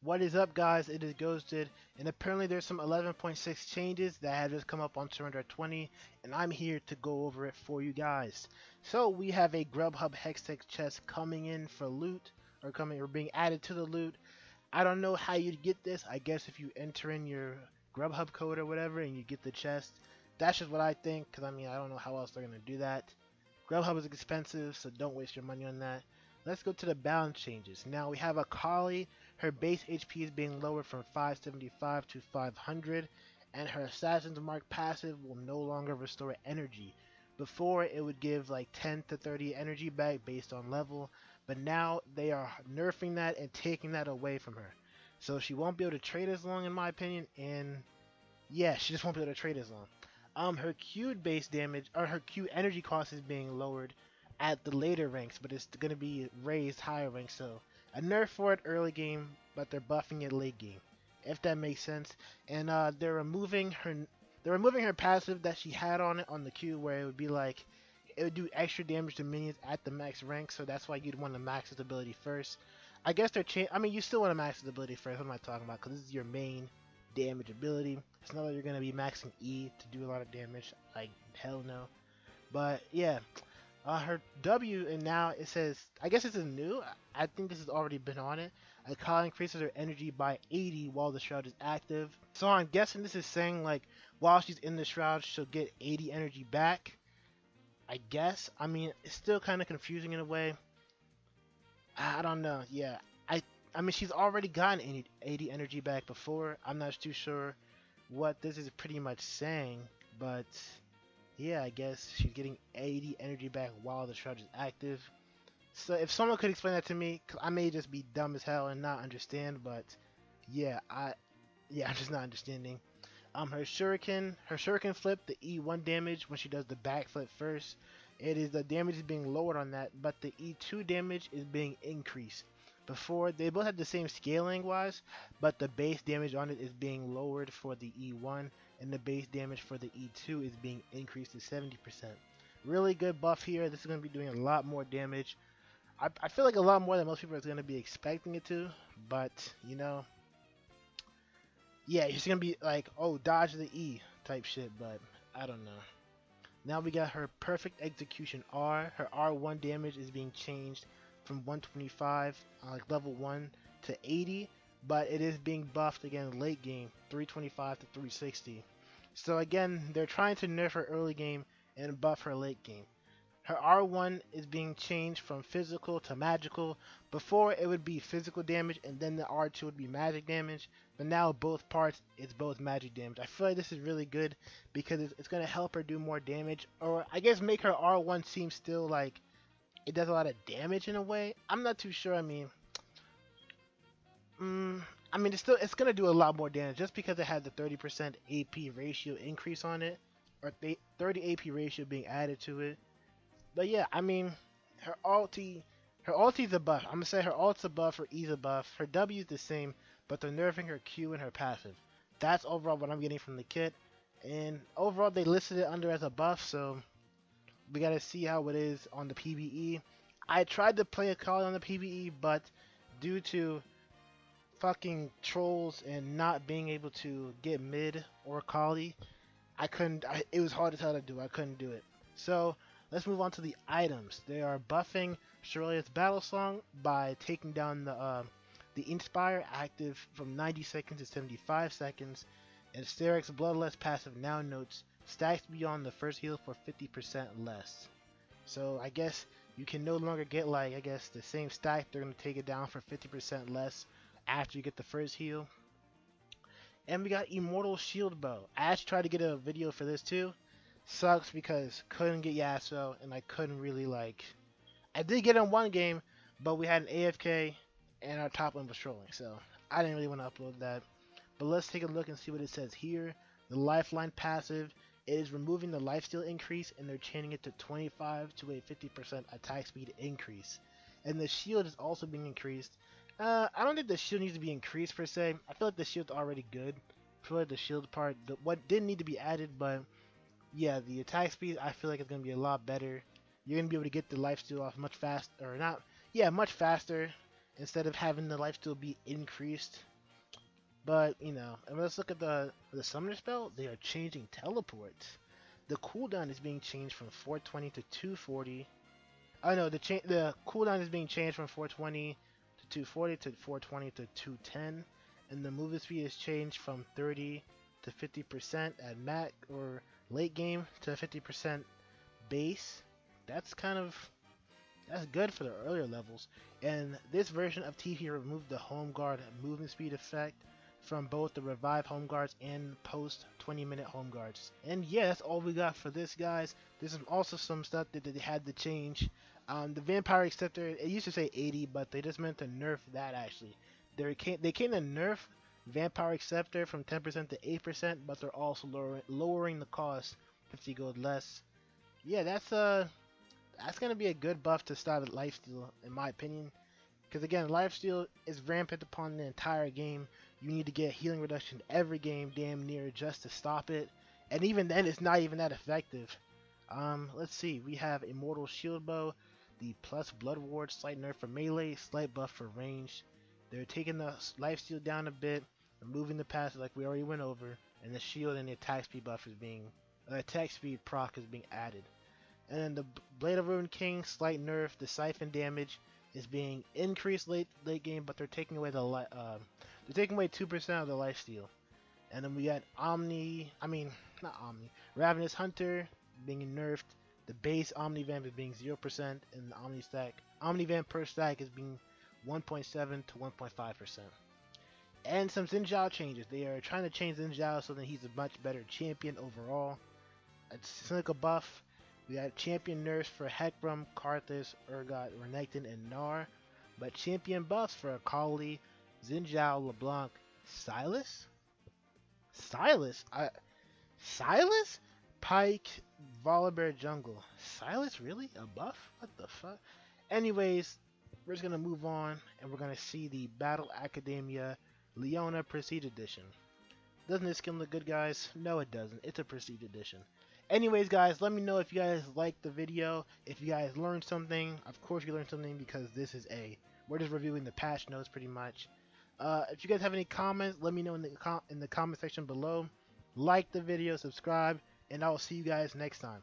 What is up, guys? It is Ghosted, and apparently there's some 11.6 changes that have just come up on Surrender 20, and I'm here to go over it for you guys. So we have a Grubhub Hextech chest coming in for loot, or being added to the loot. I don't know how you'd get this. I guess if you enter in your Grubhub code or whatever, and you get the chest. That's just what I think, because I mean I don't know how else they're gonna do that. Grubhub is expensive, so don't waste your money on that. Let's go to the balance changes. Now we have AKALI. Her base HP is being lowered from 575 to 500, and her Assassin's Mark passive will no longer restore energy. Before, it would give like 10 to 30 energy back based on level, but now they are nerfing that and taking that away from her. So she won't be able to trade as long, in my opinion, and yeah, she just won't be able to trade as long. Her Q base damage or her Q energy cost is being lowered at the later ranks, but it's going to be raised higher ranks. So a nerf for it early game, but they're buffing it late game, if that makes sense. And they're removing her passive that she had on it on the Q, where it would be like it would do extra damage to minions at the max rank. So that's why you'd want to max its ability first. I guess I mean, you still want to max its ability first. What am I talking about? Because this is your main damage ability. It's not like you're gonna be maxing E to do a lot of damage. Like hell no. But yeah, her W, and now it says, I guess this is new. I think this has already been on it. Akali increases her energy by 80 while the shroud is active. So I'm guessing this is saying like while she's in the shroud, she'll get 80 energy back. I guess. I mean, it's still kind of confusing in a way. I don't know. Yeah, I mean, she's already gotten 80 energy back before. I'm not too sure what this is pretty much saying, but yeah, I guess she's getting 80 energy back while the shroud is active. So if someone could explain that to me, 'cause I may just be dumb as hell and not understand, but yeah, I'm just not understanding. Her shuriken flip, the E1 damage when she does the backflip first. The damage is being lowered on that, but the E2 damage is being increased. Before, they both had the same scaling wise, but the base damage on it is being lowered for the E1, and the base damage for the E2 is being increased to 70%. Really good buff here. This is going to be doing a lot more damage. I feel like a lot more than most people are going to be expecting it to, but you know, yeah, it's going to be like, oh, dodge the E type shit, but I don't know. Now we got her perfect execution R. Her R1 damage is being changed from 125, like level 1, to 80, but it is being buffed again late game, 325 to 360. So again, they're trying to nerf her early game and buff her late game. Her R1 is being changed from physical to magical. Before, it would be physical damage and then the R2 would be magic damage, but now both parts it's both magic damage. I feel like this is really good because it's going to help her do more damage, or I guess make her R1 seem still like it does a lot of damage in a way. I'm not too sure. I mean, it's gonna do a lot more damage just because it had the 30% AP ratio increase on it, or 30 AP ratio being added to it. But yeah, I mean, her ulti, her ulti's a buff. I'm gonna say her ult's a buff, her E's a buff. Her W's the same, but they're nerfing her Q and her passive. That's overall what I'm getting from the kit. And overall, they listed it under as a buff, so we gotta see how it is on the PvE. I tried to play AKALI on the PvE, but due to fucking trolls and not being able to get mid or AKALI, I couldn't. It was hard to tell to do. I couldn't do it. So let's move on to the items. They are buffing Shirley's battle song by taking down the Inspire active from 90 seconds to 75 seconds, and Sterek's Bloodlust passive now notes stacks beyond the first heal for 50% less. So I guess you can no longer get like the same stack. They're gonna take it down for 50% less after you get the first heal. And we got Immortal Shield Bow. I actually tried to get a video for this too. Sucks because couldn't get Yasuo and I couldn't really like. I did get in one game, but we had an AFK and our top lane was trolling, so I didn't really want to upload that. But let's take a look and see what it says here. The Lifeline passive, it is removing the lifesteal increase and they're changing it to 25 to a 50% attack speed increase. And the shield is also being increased. I don't think the shield needs to be increased per se. I feel like the shield's already good. I feel like the shield part, what didn't need to be added, but yeah, the attack speed I feel like it's gonna be a lot better. You're gonna be able to get the lifesteal off much faster, or not? Yeah, much faster. instead of having the lifesteal be increased. But you know, and let's look at the summoner spell. They are changing teleports. The cooldown is being changed from 420 to 240. I know the cooldown is being changed from 420 to 240 to 420 to 210, and the movement speed is changed from 30 to 50% at max or late game to 50% base. That's kind of that's good for the earlier levels. And this version of TP removed the home guard movement speed effect from both the revive home guards and post 20-minute home guards. And yeah, that's all we got for this, guys. There's also some stuff that they had to change. The Vampire Acceptor, it used to say 80, but they just meant to nerf that actually. They came to nerf Vampire Acceptor from 10% to 8%, but they're also lowering the cost 50 gold less. Yeah, that's gonna be a good buff to start at lifesteal, in my opinion. Because again, lifesteal is rampant upon the entire game. You need to get healing reduction every game, damn near, just to stop it. And even then, it's not even that effective. Let's see. We have Immortal Shield Bow, the plus Blood Ward, slight nerf for melee, slight buff for range. They're taking the lifesteal down a bit, removing the passive like we already went over, and the shield and the attack speed buff is being, attack speed proc is being added. And then the Blade of Ruin King, slight nerf. The siphon damage is being increased late game, but they're taking away they're taking away 2% of the lifesteal. And then we got Ravenous Hunter being nerfed. The base Omnivamp is being 0%, and the Omnivamp per stack is being 1.7 to 1.5%. And some Xin Zhao changes. They are trying to change Xin Zhao so that he's a much better champion overall. It's Cynical buff. We got champion nerfs for Hecarim, Karthus, Urgot, Renekton, and Gnar. But champion buffs for AKALI, Xin Zhao, LeBlanc, Silas? Silas? Pike, Volibear Jungle. Silas, really? A buff? What the fuck? Anyways, we're just gonna move on, and we're gonna see the Battle Academia Leona Prestige Edition. Doesn't this skin look good, guys? No, it doesn't. It's a Prestige Edition. Anyways, guys, let me know if you guys liked the video, if you guys learned something. Of course you learned something because we're just reviewing the patch notes pretty much. If you guys have any comments, let me know in the comment section below. Like the video, subscribe, and I will see you guys next time.